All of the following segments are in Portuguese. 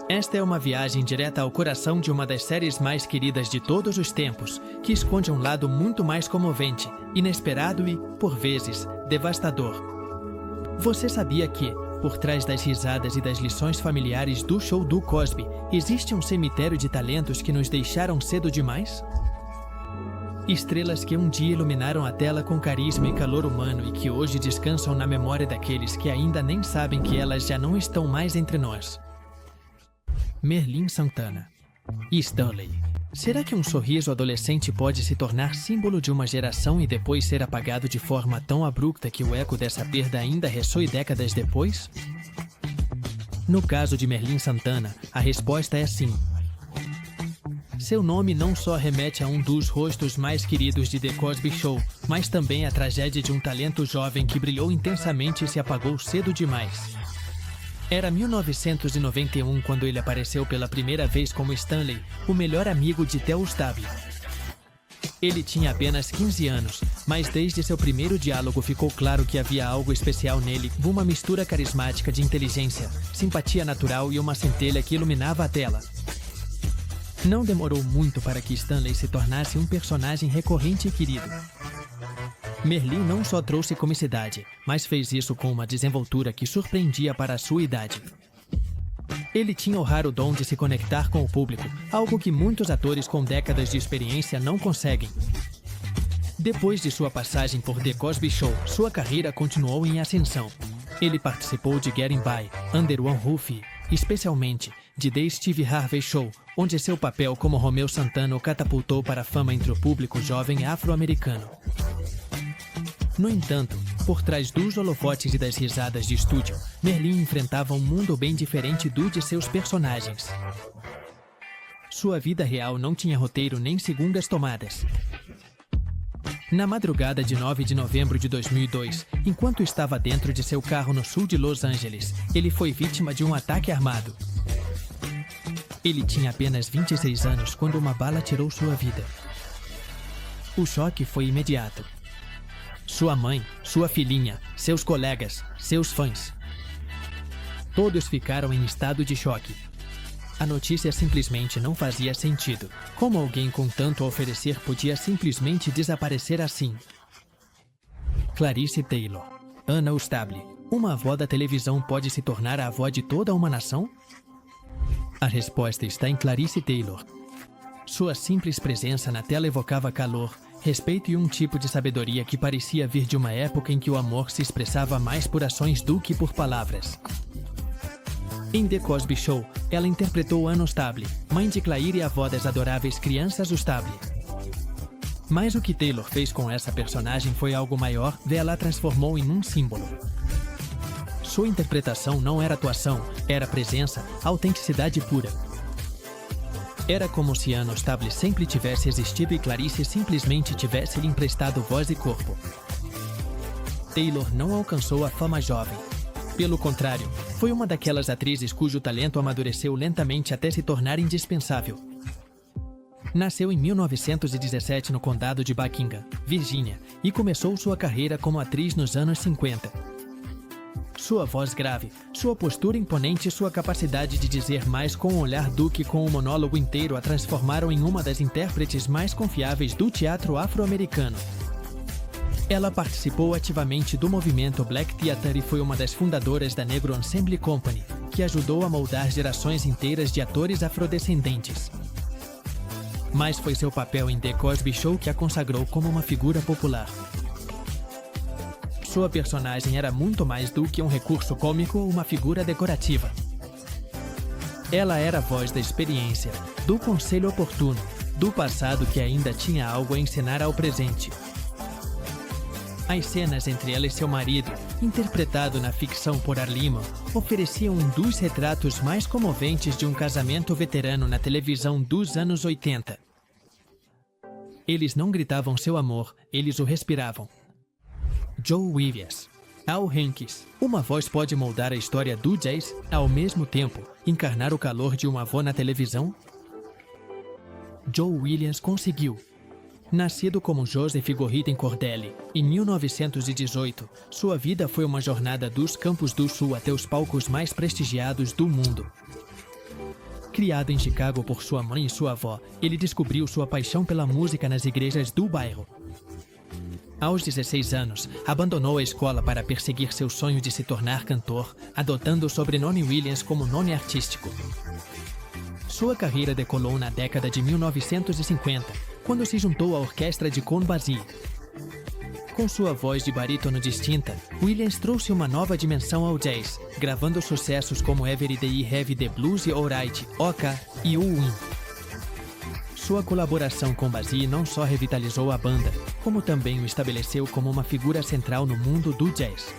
Esta é uma viagem direta ao coração de uma das séries mais queridas de todos os tempos, que esconde um lado muito mais comovente, inesperado e, por vezes, devastador. Você sabia que, por trás das risadas e das lições familiares do show do Cosby, existe um cemitério de talentos que nos deixaram cedo demais? Estrelas que um dia iluminaram a tela com carisma e calor humano e que hoje descansam na memória daqueles que ainda nem sabem que elas já não estão mais entre nós. Merlin Santana e Stanley. Será que um sorriso adolescente pode se tornar símbolo de uma geração e depois ser apagado de forma tão abrupta que o eco dessa perda ainda ressoe décadas depois? No caso de Merlin Santana, a resposta é sim. Seu nome não só remete a um dos rostos mais queridos de The Cosby Show, mas também à tragédia de um talento jovem que brilhou intensamente e se apagou cedo demais. Era 1991 quando ele apareceu pela primeira vez como Stanley, o melhor amigo de Theo Stable. Ele tinha apenas 15 anos, mas desde seu primeiro diálogo ficou claro que havia algo especial nele, uma mistura carismática de inteligência, simpatia natural e uma centelha que iluminava a tela. Não demorou muito para que Stanley se tornasse um personagem recorrente e querido. Merlin não só trouxe comicidade, mas fez isso com uma desenvoltura que surpreendia para a sua idade. Ele tinha o raro dom de se conectar com o público, algo que muitos atores com décadas de experiência não conseguem. Depois de sua passagem por The Cosby Show, sua carreira continuou em ascensão. Ele participou de Getting By, Under One Roof e, especialmente, de The Steve Harvey Show, onde seu papel como Romeo Santana o catapultou para a fama entre o público jovem afro-americano. No entanto, por trás dos holofotes e das risadas de estúdio, Merlin enfrentava um mundo bem diferente do de seus personagens. Sua vida real não tinha roteiro nem segundas tomadas. Na madrugada de 9 de novembro de 2002, enquanto estava dentro de seu carro no sul de Los Angeles, ele foi vítima de um ataque armado. Ele tinha apenas 26 anos quando uma bala tirou sua vida. O choque foi imediato. Sua mãe, sua filhinha, seus colegas, seus fãs. Todos ficaram em estado de choque. A notícia simplesmente não fazia sentido. Como alguém com tanto a oferecer podia simplesmente desaparecer assim? Clarice Taylor. Anna Stable. Uma avó da televisão pode se tornar a avó de toda uma nação? A resposta está em Clarice Taylor. Sua simples presença na tela evocava calor, respeito e um tipo de sabedoria que parecia vir de uma época em que o amor se expressava mais por ações do que por palavras. Em The Cosby Show, ela interpretou Anna Stable, mãe de Claire e avó das adoráveis crianças Stable. Mas o que Taylor fez com essa personagem foi algo maior, ela a transformou em um símbolo. Sua interpretação não era atuação, era presença, autenticidade pura. Era como se Anna Stable sempre tivesse existido e Clarice simplesmente tivesse lhe emprestado voz e corpo. Taylor não alcançou a fama jovem. Pelo contrário, foi uma daquelas atrizes cujo talento amadureceu lentamente até se tornar indispensável. Nasceu em 1917 no condado de Buckingham, Virgínia, e começou sua carreira como atriz nos anos 50. Sua voz grave, sua postura imponente e sua capacidade de dizer mais com o olhar do que com o monólogo inteiro a transformaram em uma das intérpretes mais confiáveis do teatro afro-americano. Ela participou ativamente do movimento Black Theater e foi uma das fundadoras da Negro Ensemble Company, que ajudou a moldar gerações inteiras de atores afrodescendentes. Mas foi seu papel em The Cosby Show que a consagrou como uma figura popular. Sua personagem era muito mais do que um recurso cômico ou uma figura decorativa. Ela era a voz da experiência, do conselho oportuno, do passado que ainda tinha algo a ensinar ao presente. As cenas entre ela e seu marido, interpretado na ficção por Arliman, ofereciam um dos retratos mais comoventes de um casamento veterano na televisão dos anos 80. Eles não gritavam seu amor, eles o respiravam. Joe Williams. Al Hanks. Uma voz pode moldar a história do jazz, ao mesmo tempo, encarnar o calor de uma avó na televisão? Joe Williams conseguiu. Nascido como Joseph Gorrita em Cordelli, em 1918, sua vida foi uma jornada dos Campos do Sul até os palcos mais prestigiados do mundo. Criado em Chicago por sua mãe e sua avó, ele descobriu sua paixão pela música nas igrejas do bairro. Aos 16 anos, abandonou a escola para perseguir seu sonho de se tornar cantor, adotando o sobrenome Williams como nome artístico. Sua carreira decolou na década de 1950, quando se juntou à orquestra de Count Basie. Com sua voz de barítono distinta, Williams trouxe uma nova dimensão ao jazz, gravando sucessos como Every Day Have the Blues e Alright, Oka e O Win. Sua colaboração com Basie não só revitalizou a banda, como também o estabeleceu como uma figura central no mundo do jazz.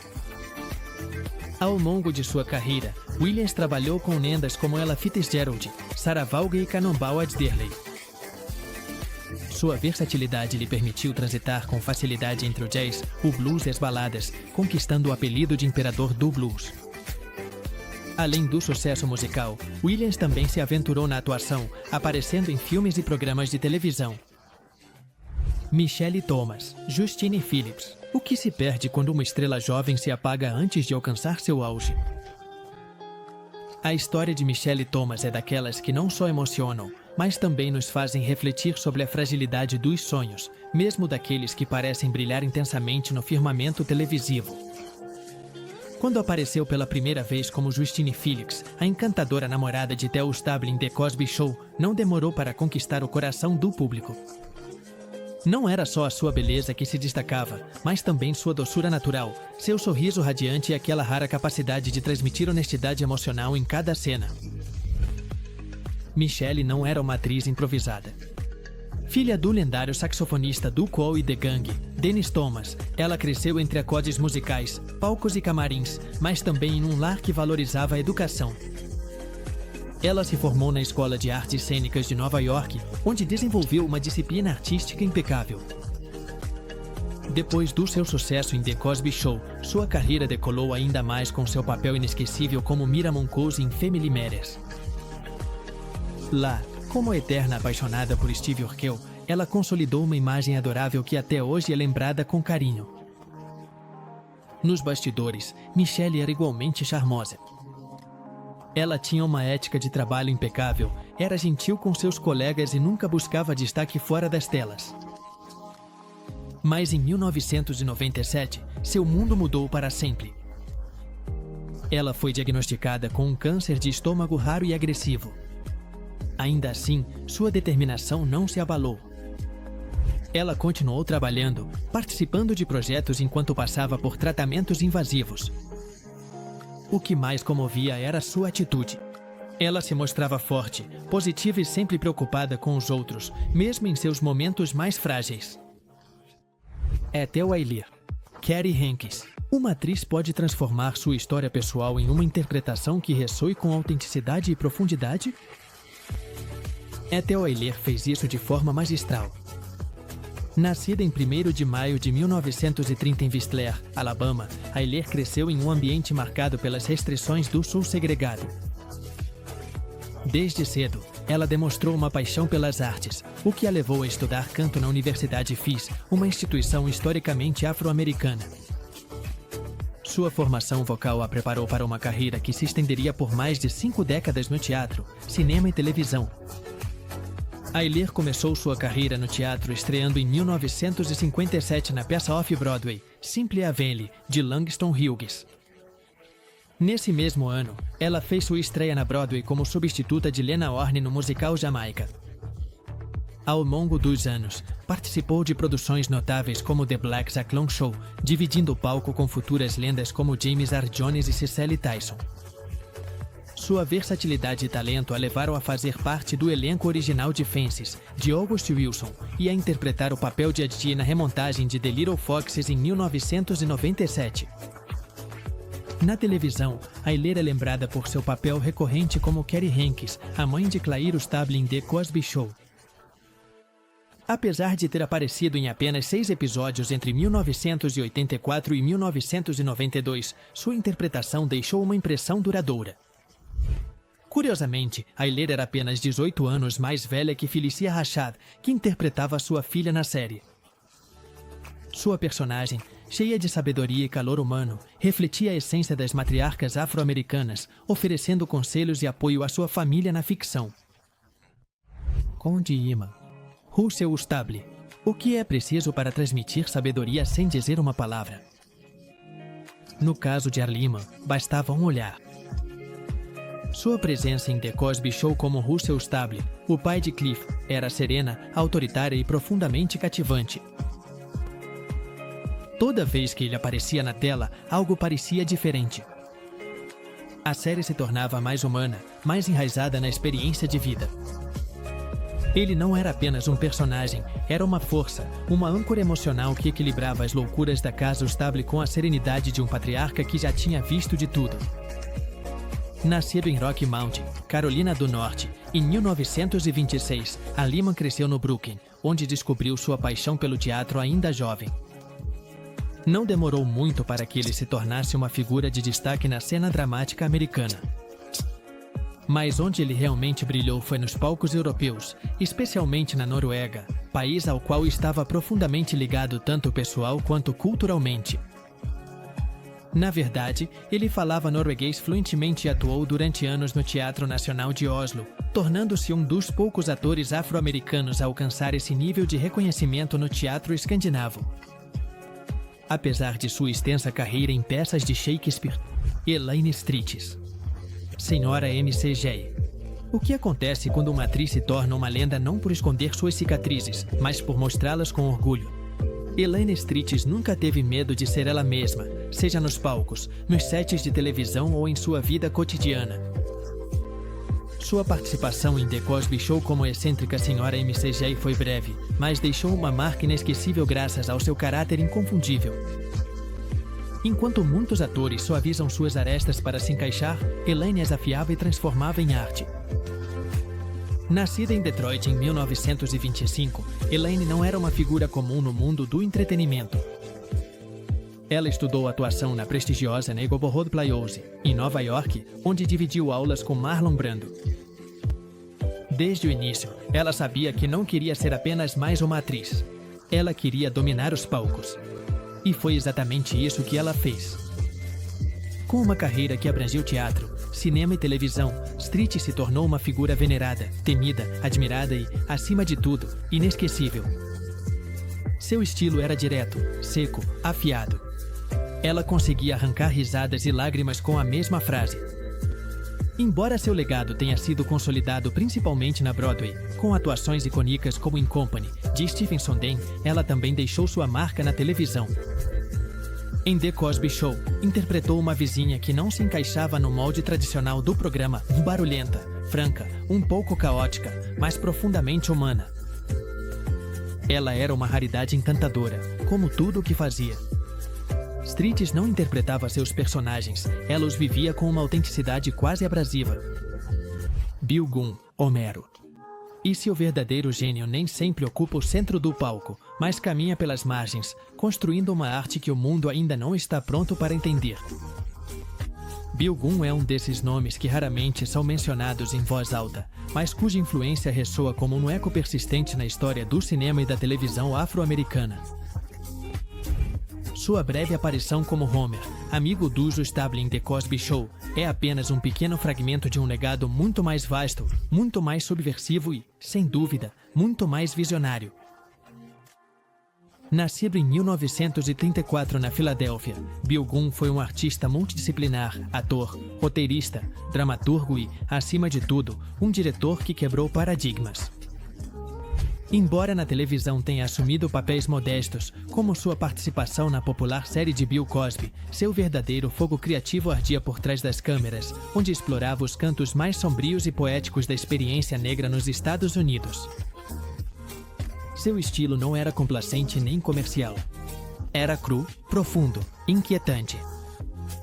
Ao longo de sua carreira, Williams trabalhou com lendas como Ella Fitzgerald, Sarah Vaughan e Cannonball Adderley. Sua versatilidade lhe permitiu transitar com facilidade entre o jazz, o blues e as baladas, conquistando o apelido de Imperador do Blues. Além do sucesso musical, Williams também se aventurou na atuação, aparecendo em filmes e programas de televisão. Michelle Thomas, Justine Phillips. O que se perde quando uma estrela jovem se apaga antes de alcançar seu auge? A história de Michelle Thomas é daquelas que não só emocionam, mas também nos fazem refletir sobre a fragilidade dos sonhos, mesmo daqueles que parecem brilhar intensamente no firmamento televisivo. Quando apareceu pela primeira vez como Justine Phillips, a encantadora namorada de Theo Stable em The Cosby Show, não demorou para conquistar o coração do público. Não era só a sua beleza que se destacava, mas também sua doçura natural, seu sorriso radiante e aquela rara capacidade de transmitir honestidade emocional em cada cena. Michelle não era uma atriz improvisada. Filha do lendário saxofonista do Kool e The Gang, Dennis Thomas, ela cresceu entre acordes musicais, palcos e camarins, mas também em um lar que valorizava a educação. Ela se formou na Escola de Artes Cênicas de Nova York, onde desenvolveu uma disciplina artística impecável. Depois do seu sucesso em The Cosby Show, sua carreira decolou ainda mais com seu papel inesquecível como Mira Moncouse em Family Matters. Lá, como eterna apaixonada por Steve Urkel, ela consolidou uma imagem adorável que até hoje é lembrada com carinho. Nos bastidores, Michelle era igualmente charmosa. Ela tinha uma ética de trabalho impecável, era gentil com seus colegas e nunca buscava destaque fora das telas. Mas em 1997, seu mundo mudou para sempre. Ela foi diagnosticada com um câncer de estômago raro e agressivo. Ainda assim, sua determinação não se abalou. Ela continuou trabalhando, participando de projetos enquanto passava por tratamentos invasivos. O que mais comovia era sua atitude. Ela se mostrava forte, positiva e sempre preocupada com os outros, mesmo em seus momentos mais frágeis. Ethel Ayler. Carrie Hankins. Uma atriz pode transformar sua história pessoal em uma interpretação que ressoe com autenticidade e profundidade? Ethel Ayler fez isso de forma magistral. Nascida em 1º de maio de 1930 em Whistler, Alabama, Ayler cresceu em um ambiente marcado pelas restrições do sul segregado. Desde cedo, ela demonstrou uma paixão pelas artes, o que a levou a estudar canto na Universidade Fisk, uma instituição historicamente afro-americana. Sua formação vocal a preparou para uma carreira que se estenderia por mais de 5 décadas no teatro, cinema e televisão. Ayler começou sua carreira no teatro estreando em 1957 na peça off-Broadway, Simple Avenue, de Langston Hughes. Nesse mesmo ano, ela fez sua estreia na Broadway como substituta de Lena Horne no musical Jamaica. Ao longo dos anos, participou de produções notáveis como The Black Jack Long Show, dividindo o palco com futuras lendas como James Earl Jones e Cicely Tyson. Sua versatilidade e talento a levaram a fazer parte do elenco original de Fences, de August Wilson, e a interpretar o papel de Adie na remontagem de The Little Foxes em 1997. Na televisão, Ayler é lembrada por seu papel recorrente como Carrie Hankins, a mãe de Claire Stable em The Cosby Show. Apesar de ter aparecido em apenas 6 episódios entre 1984 e 1992, sua interpretação deixou uma impressão duradoura. Curiosamente, Ayler era apenas 18 anos mais velha que Felicia Rashad, que interpretava sua filha na série. Sua personagem, cheia de sabedoria e calor humano, refletia a essência das matriarcas afro-americanas, oferecendo conselhos e apoio à sua família na ficção. Conde Ima. Russell Stable. O que é preciso para transmitir sabedoria sem dizer uma palavra? No caso de Arliman, bastava um olhar. Sua presença em The Cosby Show como Russell Stable, o pai de Cliff, era serena, autoritária e profundamente cativante. Toda vez que ele aparecia na tela, algo parecia diferente. A série se tornava mais humana, mais enraizada na experiência de vida. Ele não era apenas um personagem, era uma força, uma âncora emocional que equilibrava as loucuras da casa Stable com a serenidade de um patriarca que já tinha visto de tudo. Nascido em Rocky Mount, Carolina do Norte, em 1926, Arliman cresceu no Brooklyn, onde descobriu sua paixão pelo teatro ainda jovem. Não demorou muito para que ele se tornasse uma figura de destaque na cena dramática americana. Mas onde ele realmente brilhou foi nos palcos europeus, especialmente na Noruega, país ao qual estava profundamente ligado tanto pessoal quanto culturalmente. Na verdade, ele falava norueguês fluentemente e atuou durante anos no Teatro Nacional de Oslo, tornando-se um dos poucos atores afro-americanos a alcançar esse nível de reconhecimento no teatro escandinavo. Apesar de sua extensa carreira em peças de Shakespeare, Elaine Stritch. Senhora McJ. O que acontece quando uma atriz se torna uma lenda não por esconder suas cicatrizes, mas por mostrá-las com orgulho? Elaine Stritch nunca teve medo de ser ela mesma, seja nos palcos, nos sets de televisão ou em sua vida cotidiana. Sua participação em The Cosby Show como excêntrica senhora McJ foi breve, mas deixou uma marca inesquecível graças ao seu caráter inconfundível. Enquanto muitos atores suavizam suas arestas para se encaixar, Elaine as afiava e transformava em arte. Nascida em Detroit em 1925, Elaine não era uma figura comum no mundo do entretenimento. Ela estudou atuação na prestigiosa Neighborhood Playhouse, em Nova York, onde dividiu aulas com Marlon Brando. Desde o início, ela sabia que não queria ser apenas mais uma atriz. Ela queria dominar os palcos. E foi exatamente isso que ela fez. Com uma carreira que abrangiu teatro, cinema e televisão, Stritch se tornou uma figura venerada, temida, admirada e, acima de tudo, inesquecível. Seu estilo era direto, seco, afiado. Ela conseguia arrancar risadas e lágrimas com a mesma frase. Embora seu legado tenha sido consolidado principalmente na Broadway, com atuações icônicas como In Company, de Stephen Sondheim, ela também deixou sua marca na televisão. Em The Cosby Show, interpretou uma vizinha que não se encaixava no molde tradicional do programa, barulhenta, franca, um pouco caótica, mas profundamente humana. Ela era uma raridade encantadora, como tudo o que fazia. Stritch não interpretava seus personagens, ela os vivia com uma autenticidade quase abrasiva. Bill Gunn, Homero. E seu verdadeiro gênio nem sempre ocupa o centro do palco, mas caminha pelas margens, construindo uma arte que o mundo ainda não está pronto para entender. Bill Gunn é um desses nomes que raramente são mencionados em voz alta, mas cuja influência ressoa como um eco persistente na história do cinema e da televisão afro-americana. Sua breve aparição como Homer, amigo do Uso Stable em The Cosby Show, é apenas um pequeno fragmento de um legado muito mais vasto, muito mais subversivo e, sem dúvida, muito mais visionário. Nascido em 1934 na Filadélfia, Bill Gunn foi um artista multidisciplinar, ator, roteirista, dramaturgo e, acima de tudo, um diretor que quebrou paradigmas. Embora na televisão tenha assumido papéis modestos, como sua participação na popular série de Bill Cosby, seu verdadeiro fogo criativo ardia por trás das câmeras, onde explorava os cantos mais sombrios e poéticos da experiência negra nos Estados Unidos. Seu estilo não era complacente nem comercial. Era cru, profundo, inquietante.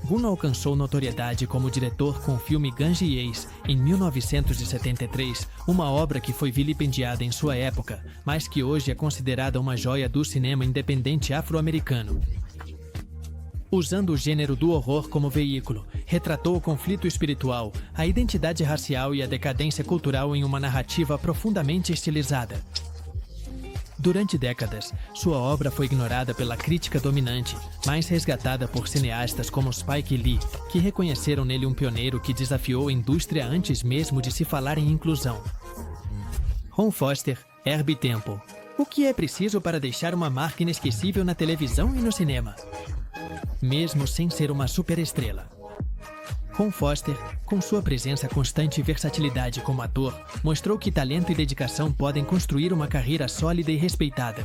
Gunn alcançou notoriedade como diretor com o filme Gange e Ex, em 1973, uma obra que foi vilipendiada em sua época, mas que hoje é considerada uma joia do cinema independente afro-americano. Usando o gênero do horror como veículo, retratou o conflito espiritual, a identidade racial e a decadência cultural em uma narrativa profundamente estilizada. Durante décadas, sua obra foi ignorada pela crítica dominante, mas resgatada por cineastas como Spike Lee, que reconheceram nele um pioneiro que desafiou a indústria antes mesmo de se falar em inclusão. Ron Foster, Herbie Temple. O que é preciso para deixar uma marca inesquecível na televisão e no cinema? Mesmo sem ser uma superestrela. Ron Foster, com sua presença constante e versatilidade como ator, mostrou que talento e dedicação podem construir uma carreira sólida e respeitada.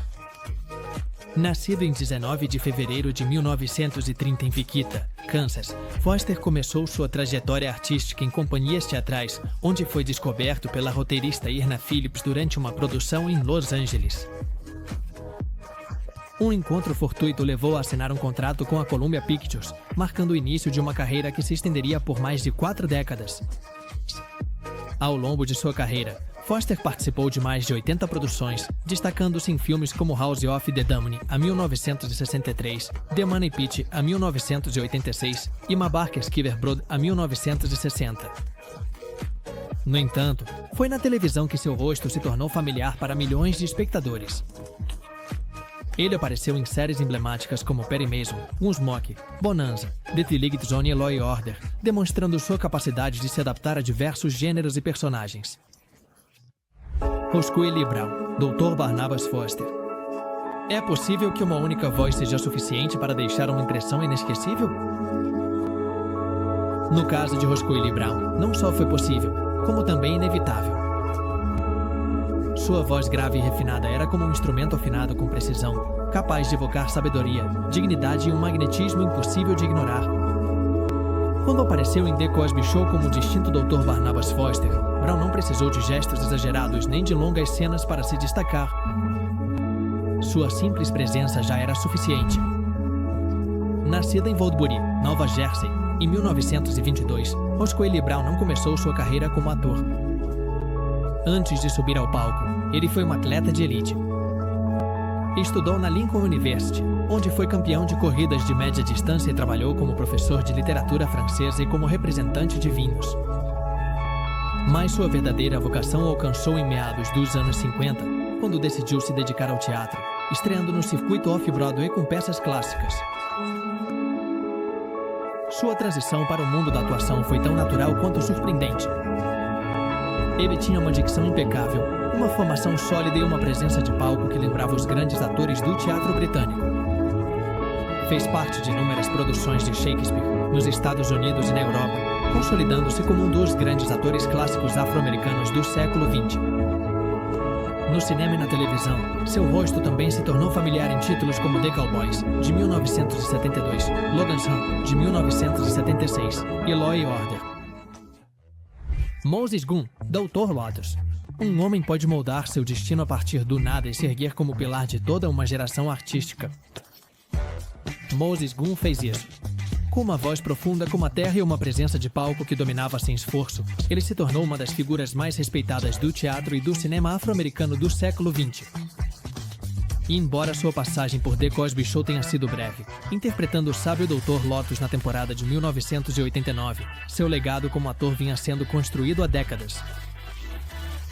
Nascido em 19 de fevereiro de 1930 em Wichita, Kansas, Foster começou sua trajetória artística em companhias teatrais, onde foi descoberto pela roteirista Irna Phillips durante uma produção em Los Angeles. Um encontro fortuito levou a assinar um contrato com a Columbia Pictures, marcando o início de uma carreira que se estenderia por mais de 4 décadas. Ao longo de sua carreira, Foster participou de mais de 80 produções, destacando-se em filmes como House of the Damned, a 1963, The Money Pit, a 1986 e Mabarker's Kiver Brood, a 1960. No entanto, foi na televisão que seu rosto se tornou familiar para milhões de espectadores. Ele apareceu em séries emblemáticas como Perry Mason, Gunsmoke, Bonanza, The Three-Legged Zone e Law & Order, demonstrando sua capacidade de se adaptar a diversos gêneros e personagens. Roscoe Lee Brown, Dr. Barnabas Foster. É possível que uma única voz seja suficiente para deixar uma impressão inesquecível? No caso de Roscoe Lee Brown, não só foi possível, como também inevitável. Sua voz grave e refinada era como um instrumento afinado com precisão, capaz de evocar sabedoria, dignidade e um magnetismo impossível de ignorar. Quando apareceu em The Cosby Show como o distinto Dr. Barnabas Foster, Brown não precisou de gestos exagerados nem de longas cenas para se destacar. Sua simples presença já era suficiente. Nascida em Woodbury, Nova Jersey, em 1922, Roscoe Lee Brown não começou sua carreira como ator. Antes de subir ao palco, ele foi um atleta de elite. Estudou na Lincoln University, onde foi campeão de corridas de média distância e trabalhou como professor de literatura francesa e como representante de vinhos. Mas sua verdadeira vocação alcançou em meados dos anos 50, quando decidiu se dedicar ao teatro, estreando no circuito off-Broadway com peças clássicas. Sua transição para o mundo da atuação foi tão natural quanto surpreendente. Ele tinha uma dicção impecável, uma formação sólida e uma presença de palco que lembrava os grandes atores do teatro britânico. Fez parte de inúmeras produções de Shakespeare nos Estados Unidos e na Europa, consolidando-se como um dos grandes atores clássicos afro-americanos do século XX. No cinema e na televisão, seu rosto também se tornou familiar em títulos como The Cowboys, de 1972, Logan's Run, de 1976 e Law & Order. Moses Gunn, Dr. Lotus. Um homem pode moldar seu destino a partir do nada e se erguer como pilar de toda uma geração artística. Moses Gunn fez isso. Com uma voz profunda como a terra e uma presença de palco que dominava sem esforço, ele se tornou uma das figuras mais respeitadas do teatro e do cinema afro-americano do século XX. E embora sua passagem por The Cosby Show tenha sido breve, interpretando o sábio Dr. Lotus na temporada de 1989, seu legado como ator vinha sendo construído há décadas.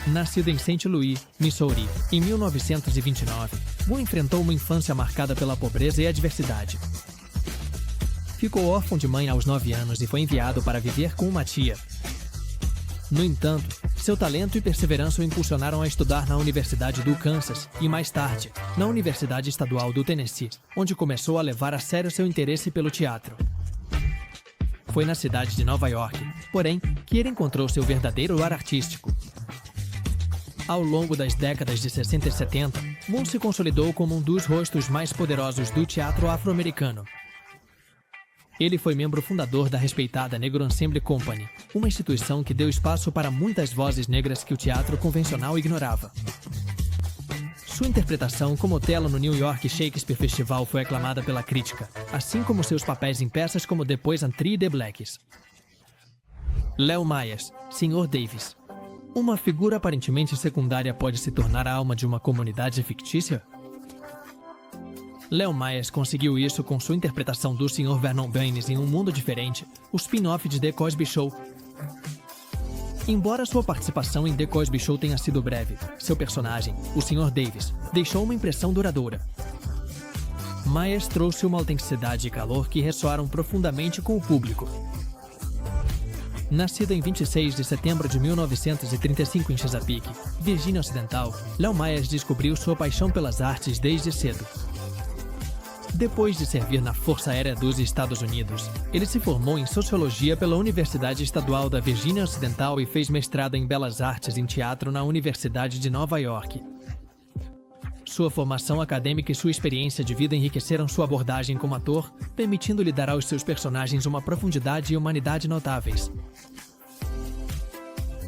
Nascido em St. Louis, Missouri, em 1929, Gunn enfrentou uma infância marcada pela pobreza e adversidade. Ficou órfão de mãe aos 9 anos e foi enviado para viver com uma tia. No entanto, seu talento e perseverança o impulsionaram a estudar na Universidade do Kansas e, mais tarde, na Universidade Estadual do Tennessee, onde começou a levar a sério seu interesse pelo teatro. Foi na cidade de Nova York, porém, que ele encontrou seu verdadeiro ar artístico. Ao longo das décadas de 60 e 70, Gunn se consolidou como um dos rostos mais poderosos do teatro afro-americano. Ele foi membro fundador da respeitada Negro Ensemble Company, uma instituição que deu espaço para muitas vozes negras que o teatro convencional ignorava. Sua interpretação como Otelo no New York Shakespeare Festival foi aclamada pela crítica, assim como seus papéis em peças como The Poison Tree e The Blacks. Leo Myers, Sr. Davis. Uma figura aparentemente secundária pode se tornar a alma de uma comunidade fictícia? Leo Myers conseguiu isso com sua interpretação do Sr. Vernon Baines em Um Mundo Diferente, o spin-off de The Cosby Show. Embora sua participação em The Cosby Show tenha sido breve, seu personagem, o Sr. Davis, deixou uma impressão duradoura. Myers trouxe uma autenticidade e calor que ressoaram profundamente com o público. Nascido em 26 de setembro de 1935 em Chesapeake, Virgínia Ocidental, Léo Myers descobriu sua paixão pelas artes desde cedo. Depois de servir na Força Aérea dos Estados Unidos, ele se formou em Sociologia pela Universidade Estadual da Virgínia Ocidental e fez mestrado em Belas Artes em Teatro na Universidade de Nova York. Sua formação acadêmica e sua experiência de vida enriqueceram sua abordagem como ator, permitindo-lhe dar aos seus personagens uma profundidade e humanidade notáveis.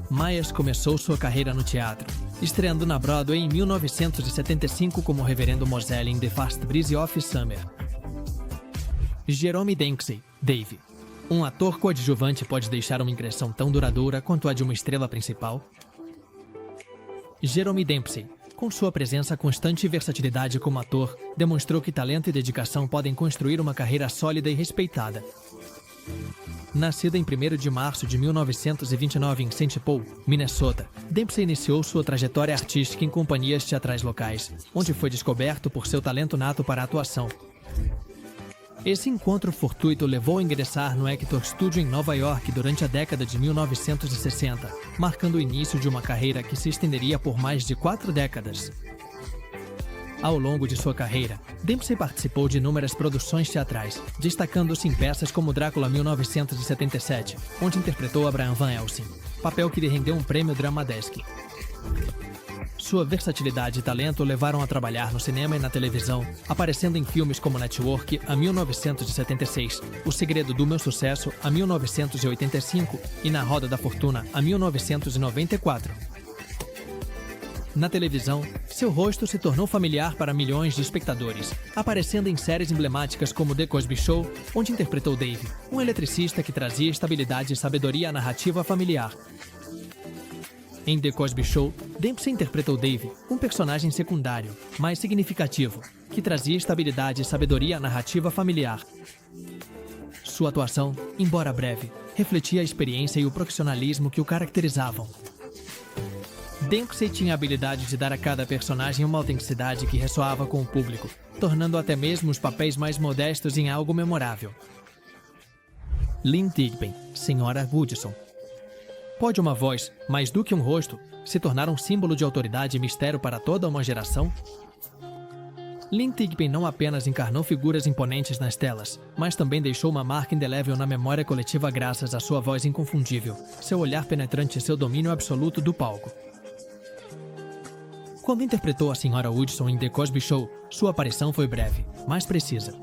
Myers começou sua carreira no teatro, estreando na Broadway em 1975 como Reverendo Moselle em The Fast Breeze of Summer. Jerome Dempsey, Dave. Um ator coadjuvante pode deixar uma impressão tão duradoura quanto a de uma estrela principal? Jerome Dempsey, com sua presença constante e versatilidade como ator, demonstrou que talento e dedicação podem construir uma carreira sólida e respeitada. Nascido em 1º de março de 1929 em St. Paul, Minnesota, Dempsey iniciou sua trajetória artística em companhias teatrais locais, onde foi descoberto por seu talento nato para a atuação. Esse encontro fortuito levou a ingressar no Actors Studio em Nova York durante a década de 1960, marcando o início de uma carreira que se estenderia por mais de 4 décadas. Ao longo de sua carreira, Dempsey participou de inúmeras produções teatrais, destacando-se em peças como Drácula 1977, onde interpretou Abraham Van Helsing, papel que lhe rendeu um prêmio Drama Desk. Sua versatilidade e talento o levaram a trabalhar no cinema e na televisão, aparecendo em filmes como Network, a 1976, O Segredo do Meu Sucesso, a 1985 e Na Roda da Fortuna, a 1994. Na televisão, seu rosto se tornou familiar para milhões de espectadores, aparecendo em séries emblemáticas como The Cosby Show, onde interpretou Dave, um eletricista que trazia estabilidade e sabedoria à narrativa familiar. Em The Cosby Show, Dempsey interpretou Dave, um personagem secundário, mais significativo, que trazia estabilidade e sabedoria à narrativa familiar. Sua atuação, embora breve, refletia a experiência e o profissionalismo que o caracterizavam. Dempsey tinha a habilidade de dar a cada personagem uma autenticidade que ressoava com o público, tornando até mesmo os papéis mais modestos em algo memorável. Lynn Thigpen, Sra. Woodson. Pode uma voz, mais do que um rosto, se tornar um símbolo de autoridade e mistério para toda uma geração? Lynn Thigpen não apenas encarnou figuras imponentes nas telas, mas também deixou uma marca indelével na memória coletiva graças à sua voz inconfundível, seu olhar penetrante e seu domínio absoluto do palco. Quando interpretou a Sra. Woodson em The Cosby Show, sua aparição foi breve, mas precisa.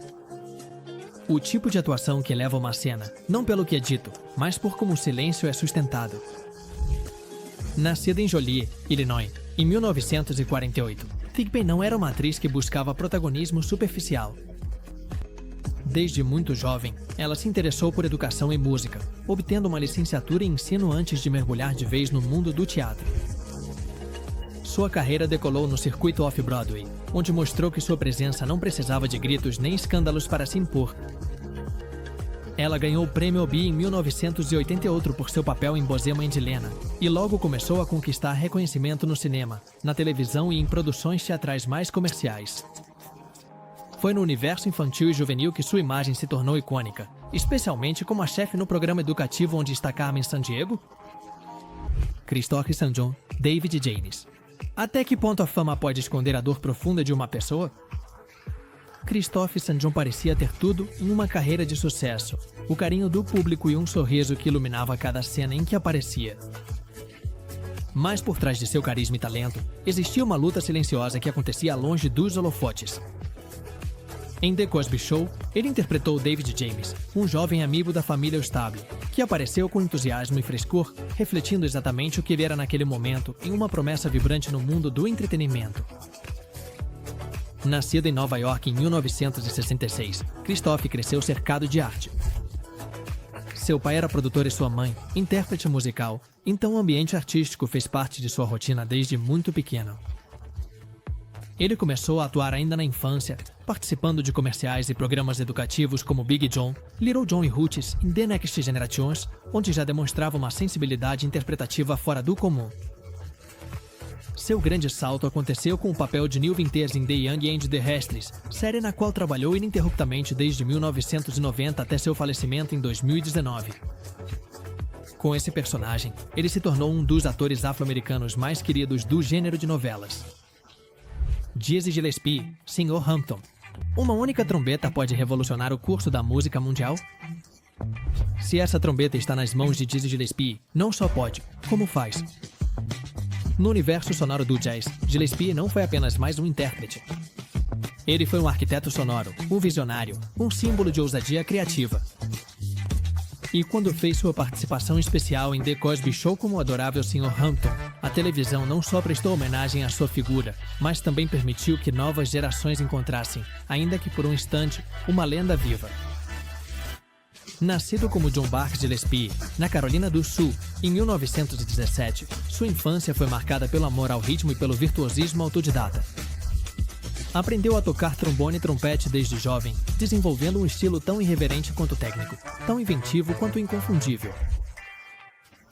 O tipo de atuação que leva uma cena, não pelo que é dito, mas por como o silêncio é sustentado. Nascida em Joliet, Illinois, em 1948, Thigpen não era uma atriz que buscava protagonismo superficial. Desde muito jovem, ela se interessou por educação e música, obtendo uma licenciatura em ensino antes de mergulhar de vez no mundo do teatro. Sua carreira decolou no circuito off-Broadway, onde mostrou que sua presença não precisava de gritos nem escândalos para se impor. Ela ganhou o prêmio Obie em 1988 por seu papel em Bosé Mãe de Lena, e logo começou a conquistar reconhecimento no cinema, na televisão e em produções teatrais mais comerciais. Foi no universo infantil e juvenil que sua imagem se tornou icônica, especialmente como a chefe no programa educativo Onde Está Carmen Sandiego? Christophe St. John, David Janis. Até que ponto a fama pode esconder a dor profunda de uma pessoa? Christophe St. John parecia ter tudo em uma carreira de sucesso, o carinho do público e um sorriso que iluminava cada cena em que aparecia. Mas por trás de seu carisma e talento, existia uma luta silenciosa que acontecia longe dos holofotes. Em The Cosby Show, ele interpretou David James, um jovem amigo da família Eustáblio, que apareceu com entusiasmo e frescor, refletindo exatamente o que ele era naquele momento em uma promessa vibrante no mundo do entretenimento. Nascido em Nova York em 1966, Christophe cresceu cercado de arte. Seu pai era produtor e sua mãe, intérprete musical, então o ambiente artístico fez parte de sua rotina desde muito pequeno. Ele começou a atuar ainda na infância, participando de comerciais e programas educativos como Big John, Little John e Roots em The Next Generations, onde já demonstrava uma sensibilidade interpretativa fora do comum. Seu grande salto aconteceu com o papel de Neil Winters em The Young and the Restless, série na qual trabalhou ininterruptamente desde 1990 até seu falecimento em 2019. Com esse personagem, ele se tornou um dos atores afro-americanos mais queridos do gênero de novelas. Dizzy Gillespie, Sr. Hampton. Uma única trombeta pode revolucionar o curso da música mundial? Se essa trombeta está nas mãos de Dizzy Gillespie, não só pode, como faz. No universo sonoro do jazz, Gillespie não foi apenas mais um intérprete. Ele foi um arquiteto sonoro, um visionário, um símbolo de ousadia criativa. E quando fez sua participação especial em The Cosby Show como o adorável Sr. Hampton, a televisão não só prestou homenagem à sua figura, mas também permitiu que novas gerações encontrassem, ainda que por um instante, uma lenda viva. Nascido como John Barks Gillespie, na Carolina do Sul, em 1917, sua infância foi marcada pelo amor ao ritmo e pelo virtuosismo autodidata. Aprendeu a tocar trombone e trompete desde jovem, desenvolvendo um estilo tão irreverente quanto técnico, tão inventivo quanto inconfundível.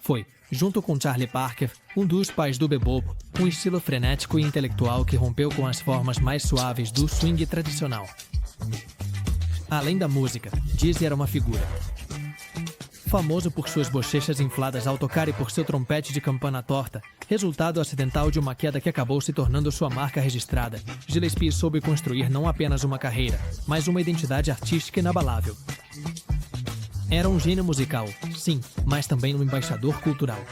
Foi, junto com Charlie Parker, um dos pais do bebop, um estilo frenético e intelectual que rompeu com as formas mais suaves do swing tradicional. Além da música, Dizzy era uma figura. Famoso por suas bochechas infladas ao tocar e por seu trompete de campana torta, resultado acidental de uma queda que acabou se tornando sua marca registrada, Gillespie soube construir não apenas uma carreira, mas uma identidade artística inabalável. Era um gênio musical, sim, mas também um embaixador cultural.